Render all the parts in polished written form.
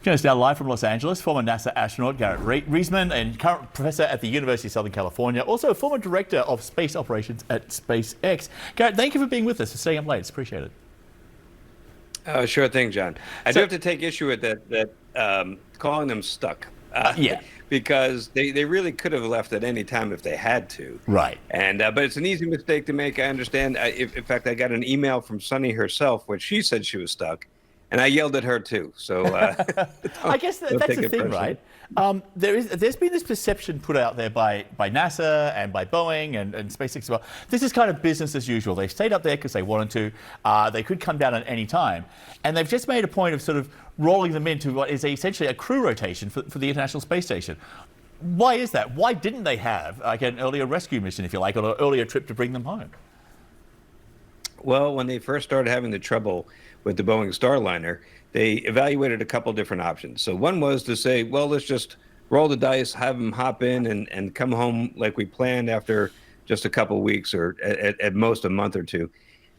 Joining us now live from Los Angeles, former NASA astronaut Garrett Reisman and current professor at the University of Southern California, also former director of space operations at SpaceX. Garrett, thank you for being with us, for staying up late. It's appreciated. Sure thing, John. I do have to take issue with that calling them stuck. Yeah. Because they really could have left at any time if they had to. Right. And but it's an easy mistake to make. I understand. In fact, I got an email from Suni herself, which she said she was stuck, and I yelled at her too. So I guess that's the thing, right? There's been this perception put out there by NASA and by Boeing and SpaceX as well. This is kind of business as usual. They stayed up there because they wanted to. They could come down at any time. And they've just made a point of sort of rolling them into what is essentially a crew rotation for the International Space Station. Why is that? Why didn't they have like an earlier rescue mission, if you like, or an earlier trip to bring them home? Well, when they first started having the trouble with the Boeing Starliner, they evaluated a couple different options. So one was to say, well, let's just roll the dice, have them hop in and come home like we planned after just a couple weeks or at most a month or two.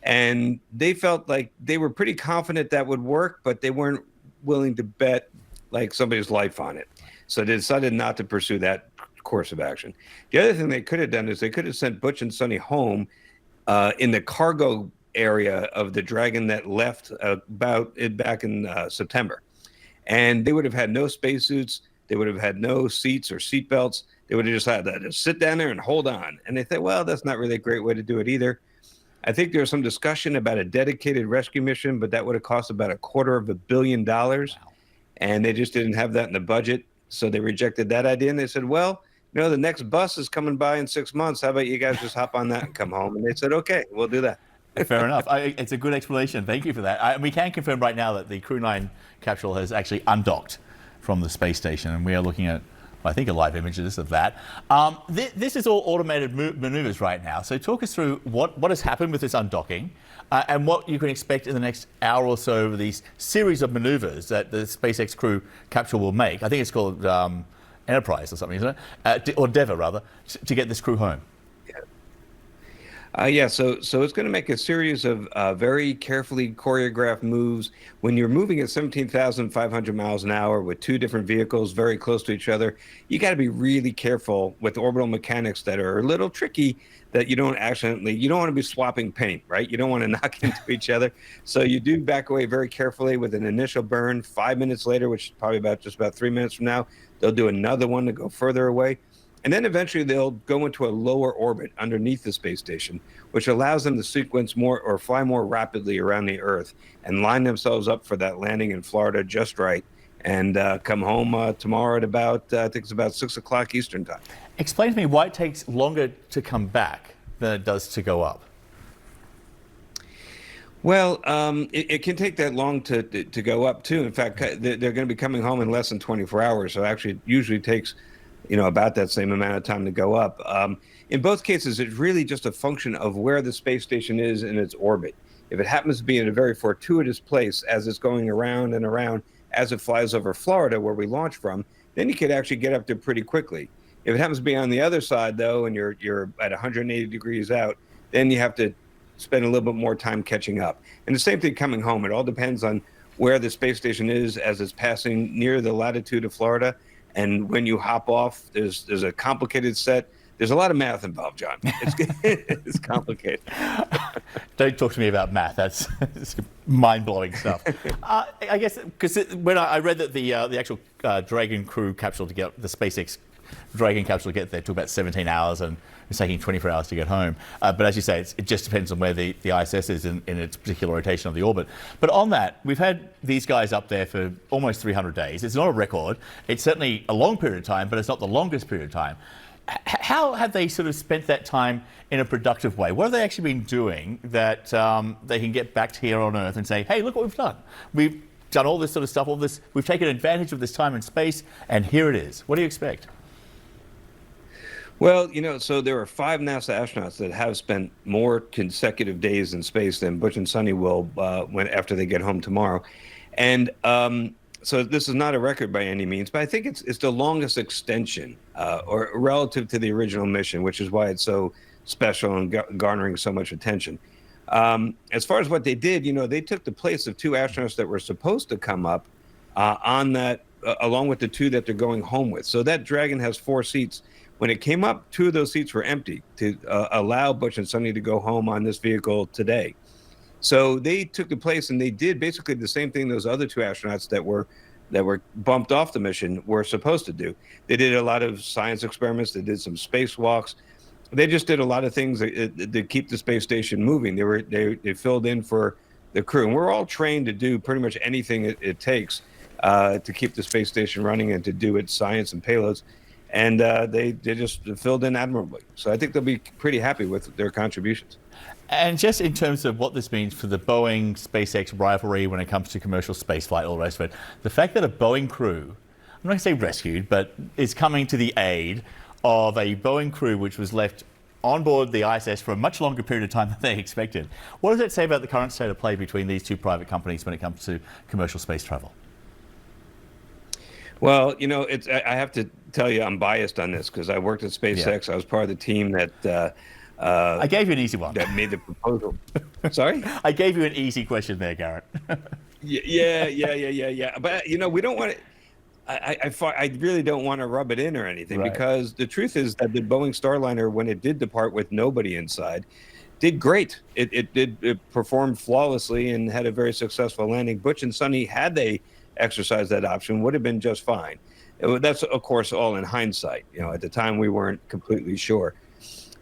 And they felt like they were pretty confident that would work, but they weren't willing to bet like somebody's life on it. So they decided not to pursue that course of action. The other thing they could have done is they could have sent Butch and Suni home in the cargo area of the Dragon that left back in September. And they would have had no spacesuits. They would have had no seats or seat belts. They would have just had to sit down there and hold on. And they thought, well, that's not really a great way to do it either. I think there was some discussion about a dedicated rescue mission, but that would have cost about $250 million. Wow. And they just didn't have that in the budget. So they rejected that idea. And they said, well, you know, the next bus is coming by in 6 months. How about you guys just hop on that and come home? And they said, okay, we'll do that. Fair enough. It's a good explanation. Thank you for that. We can confirm right now that the Crew 9 capsule has actually undocked from the space station, and we are looking at, I think, a live image of that. This is all automated maneuvers right now. So talk us through what has happened with this undocking and what you can expect in the next hour or so of these series of maneuvers that the SpaceX Crew capsule will make. I think it's called Enterprise or something, isn't it? Or Deva, rather, to get this crew home. So it's going to make a series of very carefully choreographed moves. When you're moving at 17,500 miles an hour with two different vehicles very close to each other, you got to be really careful with orbital mechanics that are a little tricky, that you don't want to be swapping paint, right? You don't want to knock into each other. So you do back away very carefully with an initial burn. 5 minutes later, which is probably just about 3 minutes from now, they'll do another one to go further away. And then eventually they'll go into a lower orbit underneath the space station, which allows them to sequence more or fly more rapidly around the Earth and line themselves up for that landing in Florida just right, and come home tomorrow at about, I think it's about 6 o'clock Eastern time. Explain to me why it takes longer to come back than it does to go up. Well, it can take that long to go up too. In fact, they're going to be coming home in less than 24 hours. So actually, it usually takes about that same amount of time to go up. In both cases, it's really just a function of where the space station is in its orbit. If it happens to be in a very fortuitous place as it's going around and around as it flies over Florida, where we launch from, then you could actually get up there pretty quickly. If it happens to be on the other side, though, and you're at 180 degrees out, then you have to spend a little bit more time catching up. And the same thing coming home. It all depends on where the space station is as it's passing near the latitude of Florida. And when you hop off, there's a complicated set. There's a lot of math involved, John. It's complicated. Don't talk to me about math. That's mind-blowing stuff. I guess because when I read that the actual Dragon crew capsule to get the SpaceX Dragon capsule to get there took about 17 hours, and it's taking 24 hours to get home. But as you say, it just depends on where the ISS is in its particular rotation of the orbit. But on that, we've had these guys up there for almost 300 days. It's not a record. It's certainly a long period of time, but it's not the longest period of time. How have they sort of spent that time in a productive way? What have they actually been doing that they can get back to here on Earth and say, hey, look what we've done. We've done all this sort of stuff, we've taken advantage of this time in space, and here it is. What do you expect? Well, so there are 5 NASA astronauts that have spent more consecutive days in space than Butch and Suni will after they get home tomorrow. And so this is not a record by any means, but I think it's the longest extension or relative to the original mission, which is why it's so special and garnering so much attention. As far as what they did, they took the place of 2 astronauts that were supposed to come up on that, along with the two that they're going home with. So that Dragon has 4 seats. When it came up, 2 of those seats were empty to allow Butch and Sunny to go home on this vehicle today. So they took the place and they did basically the same thing those other 2 astronauts that were bumped off the mission were supposed to do. They did a lot of science experiments. They did some spacewalks. They just did a lot of things to keep the space station moving. They filled in for the crew, and we're all trained to do pretty much anything it takes to keep the space station running and to do its science and payloads. And they just filled in admirably. So I think they'll be pretty happy with their contributions. And just in terms of what this means for the Boeing SpaceX rivalry when it comes to commercial spaceflight, all the rest of it, the fact that a Boeing crew, I'm not going to say rescued, but is coming to the aid of a Boeing crew which was left on board the ISS for a much longer period of time than they expected. What does that say about the current state of play between these two private companies when it comes to commercial space travel? Well, I have to tell you, I'm biased on this because I worked at SpaceX. I was part of the team that I gave you an ezy one. that made the proposal. Sorry? I gave you an easy question there, Garrett. Yeah. But we don't want to. I really don't want to rub it in or anything, Right. because the truth is that the Boeing Starliner, when it did depart with nobody inside, did great. It performed flawlessly and had a very successful landing. Butch and Sunny, had they exercised that option, would have been just fine. That's, of course, all in hindsight. At the time, we weren't completely sure.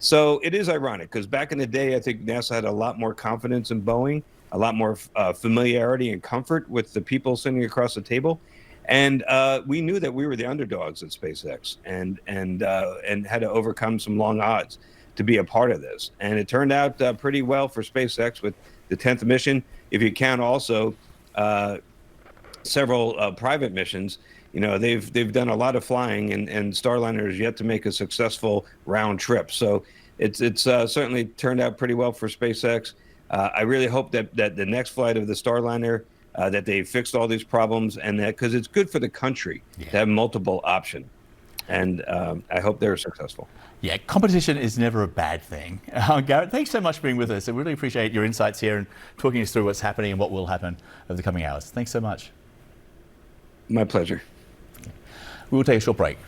So it is ironic because back in the day, I think NASA had a lot more confidence in Boeing, a lot more familiarity and comfort with the people sitting across the table. And we knew that we were the underdogs at SpaceX and had to overcome some long odds to be a part of this. And it turned out pretty well for SpaceX with the 10th mission. If you count also several private missions, they've done a lot of flying, and Starliner has yet to make a successful round trip. So it's certainly turned out pretty well for SpaceX. I really hope that the next flight of the Starliner, that they fixed all these problems, and that because it's good for the country to have multiple options. And I hope they're successful. Yeah, competition is never a bad thing. Garrett, thanks so much for being with us. I really appreciate your insights here and talking us through what's happening and what will happen over the coming hours. Thanks so much. My pleasure. We will take a short break.